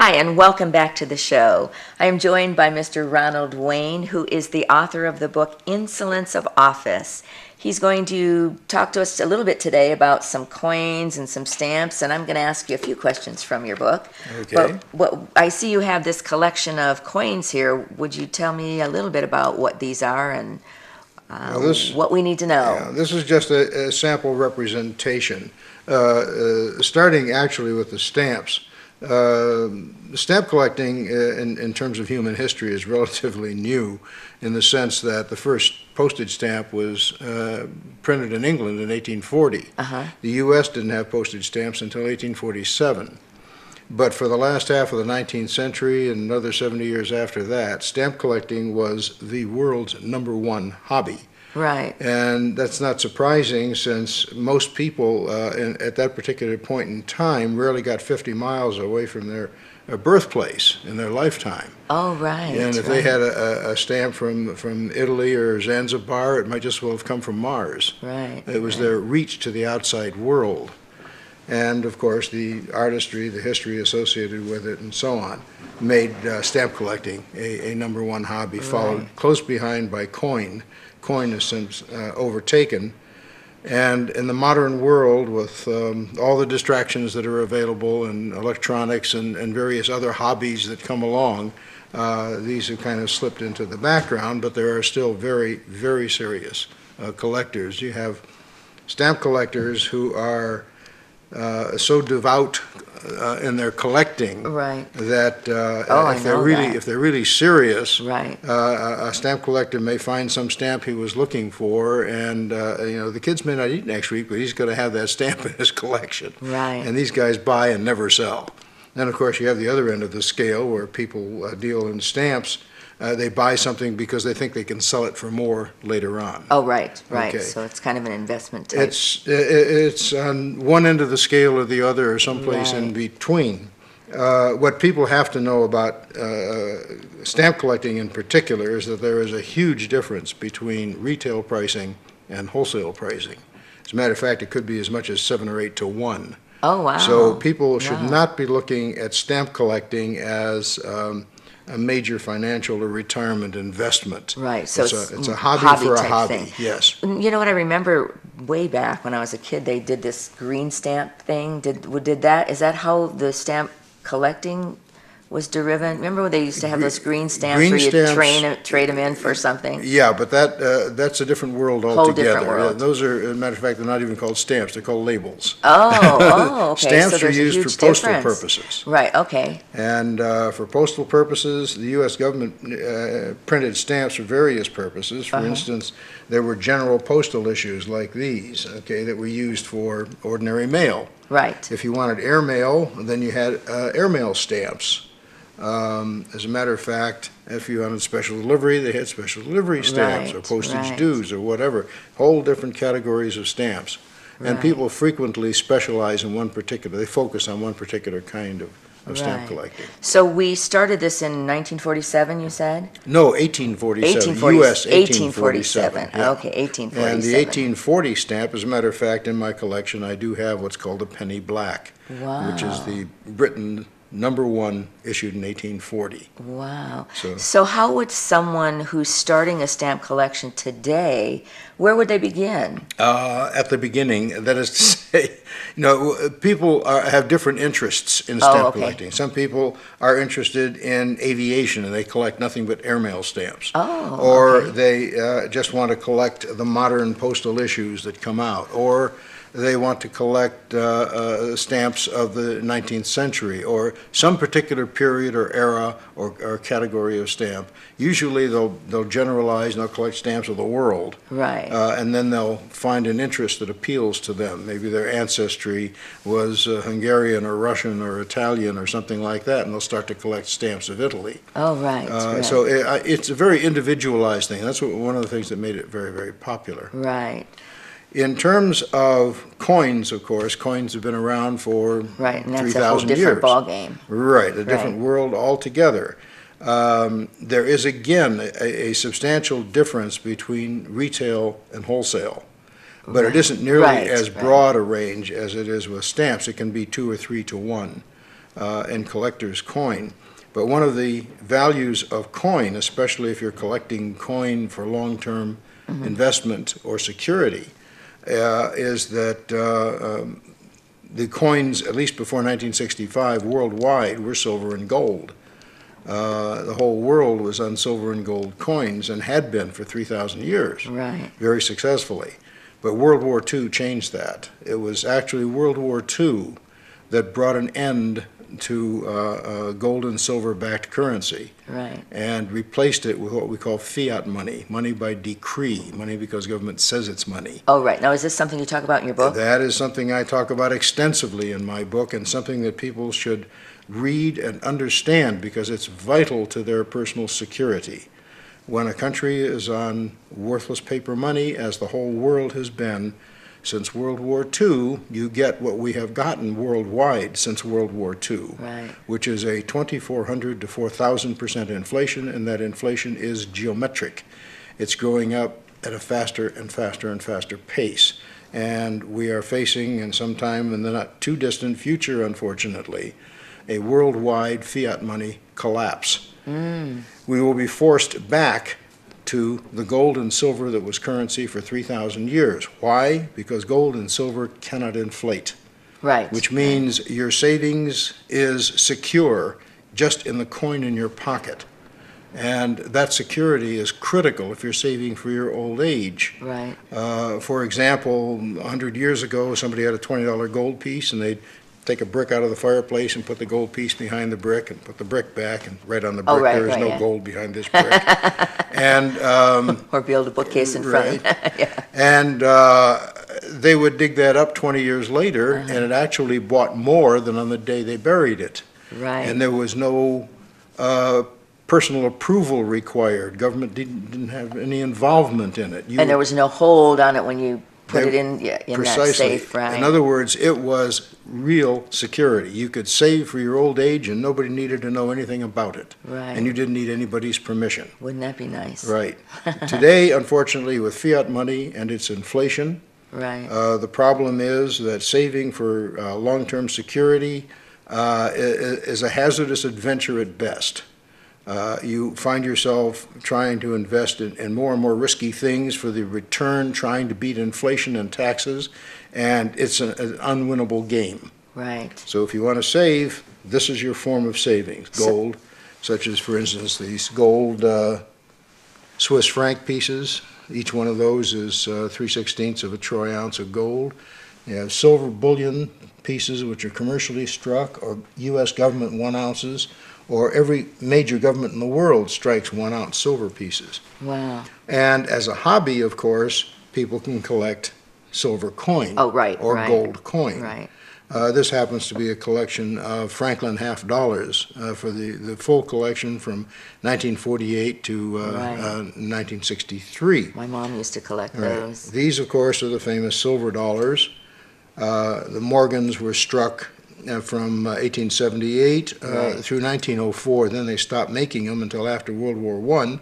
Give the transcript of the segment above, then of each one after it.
Hi, and welcome back to the show. I am joined by Mr. Ronald Wayne, who is the author of the book Insolence of Office. He's going to talk to us a little bit today about some coins and some stamps, and I'm going to ask you a few questions from your book. Okay. But I see you have this collection of coins here. Would you tell me a little bit about what these are and what we need to know? Yeah, this is just a sample representation, starting actually with the stamps. Stamp collecting in terms of human history is relatively new in the sense that the first postage stamp was printed in England in 1840. The U.S. didn't have postage stamps until 1847. But for the last half of the 19th century and another 70 years after that, stamp collecting was the world's #1 hobby. Right. And that's not surprising since most people at that particular point in time rarely got 50 miles away from their birthplace in their lifetime. Oh, right. And if they had a stamp from Italy or Zanzibar, it might just well have come from Mars. Right. It was their reach to the outside world. And of course, the artistry, the history associated with it, and so on, made stamp collecting a #1 hobby, followed close behind by coin. Coin has since overtaken. And in the modern world, with all the distractions that are available and electronics and various other hobbies that come along, these have kind of slipped into the background, but there are still very, very serious collectors. You have stamp collectors who are so devout in their collecting that if they're really serious, a stamp collector may find some stamp he was looking for, and the kids may not eat next week, but he's going to have that stamp in his collection. Right. And these guys buy and never sell. Then, of course, you have the other end of the scale where people deal in stamps. They buy something because they think they can sell it for more later on. Oh, right. Okay. So it's kind of an investment type. It's on one end of the scale or the other, or someplace in between. What people have to know about stamp collecting in particular is that there is a huge difference between retail pricing and wholesale pricing. As a matter of fact, it could be as much as 7 or 8 to 1. Oh, wow. So people should not be looking at stamp collecting as a major financial or retirement investment. Right, so it's a hobby for a hobby. Thing. Yes. You know what I remember way back when I was a kid, they did this green stamp thing. Is that how the stamp collecting was derived? Remember when they used to have those green stamps where you trade them in for something? Yeah, but that's a different world altogether. Whole different world. Those are, as a matter of fact, they're not even called stamps, they're called labels. Oh, okay. Stamps so are used for postal purposes. Right, okay. And for postal purposes, the U.S. government printed stamps for various purposes. For instance, there were general postal issues like these, okay, that were used for ordinary mail. Right. If you wanted airmail, then you had airmail stamps. As a matter of fact, if you wanted special delivery, they had special delivery stamps or postage dues or whatever, whole different categories of stamps. And people frequently specialize in they focus on one particular kind of stamp collecting. So we started this in 1947, you said? No, 1847, U.S. 1847. Yeah. Okay, 1847. And the 1840 stamp, as a matter of fact, in my collection, I do have what's called a penny black, which is the Britain #1 issued in 1840. Wow. So how would someone who's starting a stamp collection today, where would they begin? At the beginning, that is to say, people have different interests in stamp collecting. Some people are interested in aviation and they collect nothing but airmail stamps. Or they just want to collect the modern postal issues that come out. Or they want to collect stamps of the 19th century or some particular period or era or category of stamp. Usually they'll generalize and they'll collect stamps of the world. Right. And then they'll find an interest that appeals to them. Maybe their ancestry was Hungarian or Russian or Italian or something like that, and they'll start to collect stamps of Italy. Oh, right. So it's a very individualized thing. That's one of the things that made it very, very popular. Right. In terms of coins, of course, coins have been around for 3,000 years. And that's a whole different ballgame. Right, a different world altogether. There is, again, a substantial difference between retail and wholesale. But it isn't nearly as broad a range as it is with stamps. It can be 2 or 3 to 1. in collector's coin. But one of the values of coin, especially if you're collecting coin for long-term investment or security, is that the coins, at least before 1965, worldwide, were silver and gold. The whole world was on silver and gold coins and had been for 3,000 years, Right. very successfully. But World War II changed that. It was actually World War II that brought an end to gold and silver-backed currency Right. and replaced it with what we call fiat money, money by decree, money because government says it's money. Oh, right. Now, is this something you talk about in your book? That is something I talk about extensively in my book and something that people should read and understand because it's vital to their personal security. When a country is on worthless paper money, as the whole world has been since World War II, you get what we have gotten worldwide since World War II, Right. which is a 2,400 to 4,000% inflation, and that inflation is geometric. It's growing up at a faster and faster and faster pace. And we are facing, in some time in the not too distant future, unfortunately, a worldwide fiat money collapse. We will be forced back to the gold and silver that was currency for 3,000 years. Why? Because gold and silver cannot inflate, Right. which means your savings is secure just in the coin in your pocket. And that security is critical if you're saving for your old age. Right. For example, 100 years ago, somebody had a $20 gold piece, and they'd take a brick out of the fireplace and put the gold piece behind the brick and put the brick back and write on the brick, right, there is right, no yeah. gold behind this brick. And Or build a bookcase in front. Yeah. and they would dig that up 20 years later, and it actually bought more than on the day they buried it. Right. And there was no personal approval required. Government didn't have any involvement in it. And there was no hold on it when you put it in that Precisely. safe, right? In other words, it was real security. You could save for your old age, and nobody needed to know anything about it. Right. And you didn't need anybody's permission. Wouldn't that be nice? Right. Today, unfortunately, with fiat money and its inflation, Right. the problem is that saving for long-term security is a hazardous adventure at best. You find yourself trying to invest in more and more risky things for the return, trying to beat inflation and taxes, and it's an unwinnable game. Right. So if you want to save, this is your form of savings. Gold, such as, for instance, these gold Swiss franc pieces. Each one of those is 3/16 of a troy ounce of gold. You have silver bullion pieces, which are commercially struck, or U.S. government 1 ounces, or every major government in the world strikes 1 ounce silver pieces. Wow. And as a hobby, of course, people can collect silver coin Oh, right. or right. gold coin. Right. This happens to be a collection of Franklin half dollars for the full collection from 1948 to Right. 1963. My mom used to collect Right. those. These, of course, are the famous silver dollars. The Morgans were struck from 1878 Right. through 1904. Then they stopped making them until after World War I,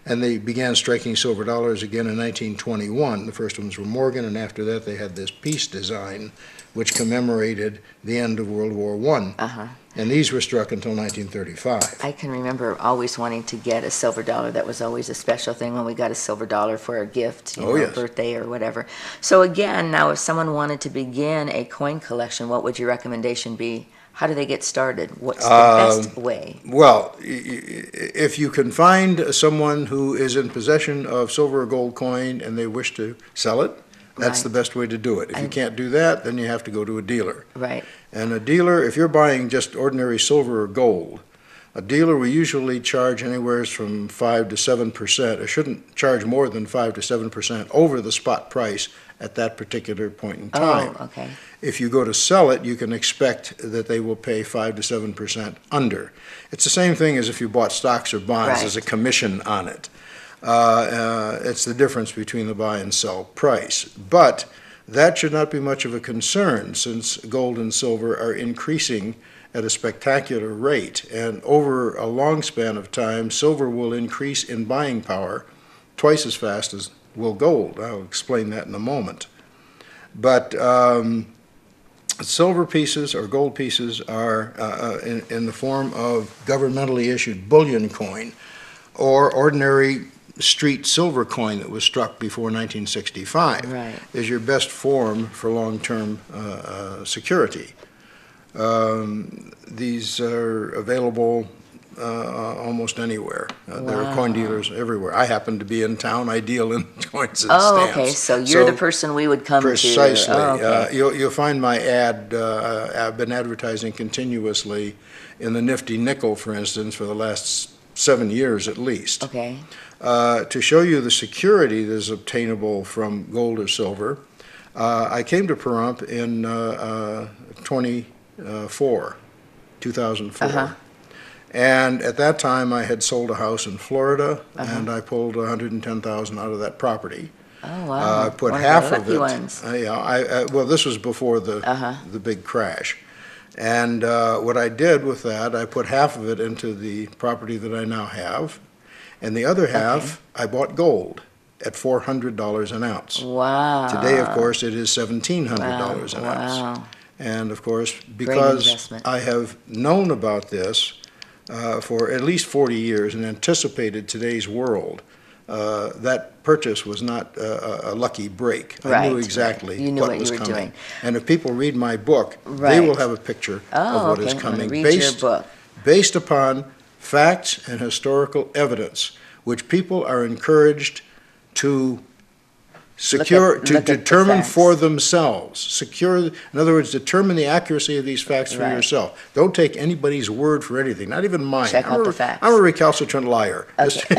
and they began striking silver dollars again in 1921. The first ones were Morgan, and after that they had this peace design, which commemorated the end of World War I. Uh-huh. And these were struck until 1935. I can remember always wanting to get a silver dollar. That was always a special thing when we got a silver dollar for a gift, Yes. birthday or whatever. So again, now if someone wanted to begin a coin collection, what would your recommendation be? How do they get started? What's the best way? Well, if you can find someone who is in possession of silver or gold coin and they wish to sell it, that's Right. the best way to do it. If you can't do that, then you have to go to a dealer. Right. And a dealer, if you're buying just ordinary silver or gold, a dealer will usually charge anywhere from 5 to 7%. It shouldn't charge more than 5 to 7% over the spot price at that particular point in time. Oh, okay. If you go to sell it, you can expect that they will pay 5 to 7% under. It's the same thing as if you bought stocks or bonds. Right. There's a commission on it. It's the difference between the buy and sell price. But that should not be much of a concern, since gold and silver are increasing at a spectacular rate. And over a long span of time, silver will increase in buying power twice as fast as will gold. I'll explain that in a moment. But Silver pieces or gold pieces are in the form of governmentally issued bullion coin or ordinary street silver coin that was struck before 1965 Right. is your best form for long-term security. These are available almost anywhere. There are coin dealers everywhere. I happen to be in town. I deal in coins and Oh, stamps. okay, so you're the person we would come to. Precisely. Oh, okay. You'll find my ad, I've been advertising continuously in the Nifty Nickel, for instance, for the last 7 years at least. Okay. To show you the security that is obtainable from gold or silver, I came to Pahrump in 2004. Uh-huh. And at that time, I had sold a house in Florida, and I pulled $110,000 out of that property. Oh, wow. I put One half of the of lucky it. ones. Well, this was before the big crash. And what I did with that, I put half of it into the property that I now have, and the other half I bought gold at $400 an ounce. Wow. Today, of course, it is $1,700 an ounce. Wow. And of course, because investment. I have known about this for at least 40 years and anticipated today's world, that purchase was not a lucky break. I knew Right, exactly right. You knew what was you were coming. doing. And if people read my book, they Right. will have a picture of what is I'm coming gonna read your book. based upon facts and historical evidence, which people are encouraged to secure, look to at the determine facts. for themselves. Secure, in other words, determine the accuracy of these facts for Right. yourself. Don't take anybody's word for anything, not even mine. Check out the facts. I'm a recalcitrant liar. Okay.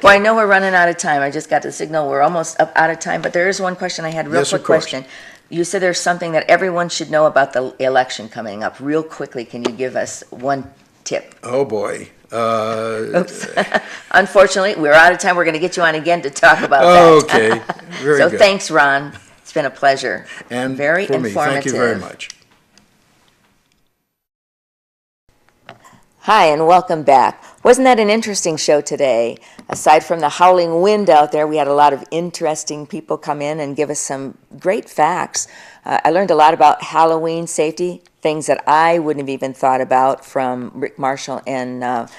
Well, I know we're running out of time. I just got the signal. We're almost up out of time, but there is one question I had, real Yes, of quick course. question. You said there's something that everyone should know about the election coming up. Real quickly, can you give us one tip? Oh, boy. Oops. Unfortunately, we're out of time. We're going to get you on again to talk about that. Okay, very So good. thanks, Ron. It's been a pleasure. And Very for me, informative. thank you very much. Hi, and welcome back. Wasn't that an interesting show today? Aside from the howling wind out there, we had a lot of interesting people come in and give us some great facts. I learned a lot about Halloween safety, things that I wouldn't have even thought about from Rick Marshall and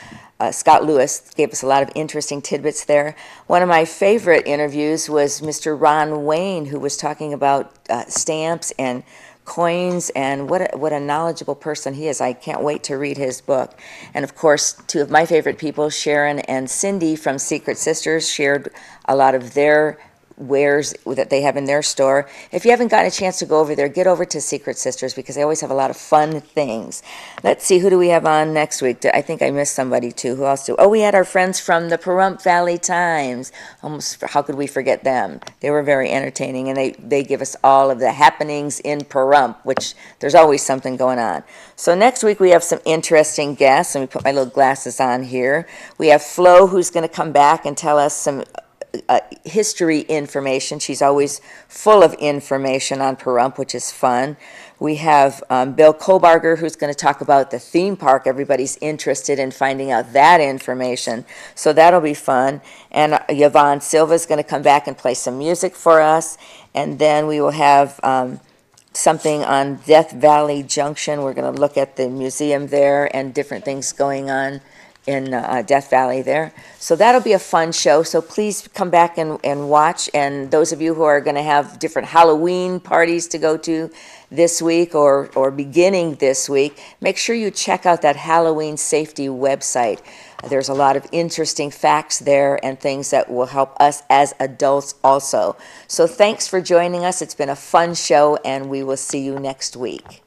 Scott Lewis gave us a lot of interesting tidbits there. One of my favorite interviews was Mr. Ron Wayne, who was talking about stamps and coins, and what a knowledgeable person he is. I can't wait to read his book. And of course, two of my favorite people, Sharon and Cindy from Secret Sisters, shared a lot of their wares that they have in their store. If you haven't gotten a chance to go over there, get over to Secret Sisters because they always have a lot of fun things. Let's see, who do we have on next week? I think I missed somebody too. Who else do? Oh, we had our friends from the Pahrump Valley Times. Almost, how could we forget them? They were very entertaining, and they give us all of the happenings in Pahrump, which there's always something going on. So next week we have some interesting guests. Let me put my little glasses on here. We have Flo, who's going to come back and tell us some history information. She's always full of information on Pahrump, which is fun. We have Bill Kobarger, who's going to talk about the theme park. Everybody's interested in finding out that information, so that'll be fun. And Yvonne Silva is going to come back and play some music for us. And then we will have something on Death Valley Junction. We're going to look at the museum there and different things going on in Death Valley there. So that'll be a fun show. So please come back and watch. And those of you who are going to have different Halloween parties to go to this week or beginning this week, make sure you check out that Halloween safety website. There's a lot of interesting facts there and things that will help us as adults also. So thanks for joining us. It's been a fun show, and we will see you next week.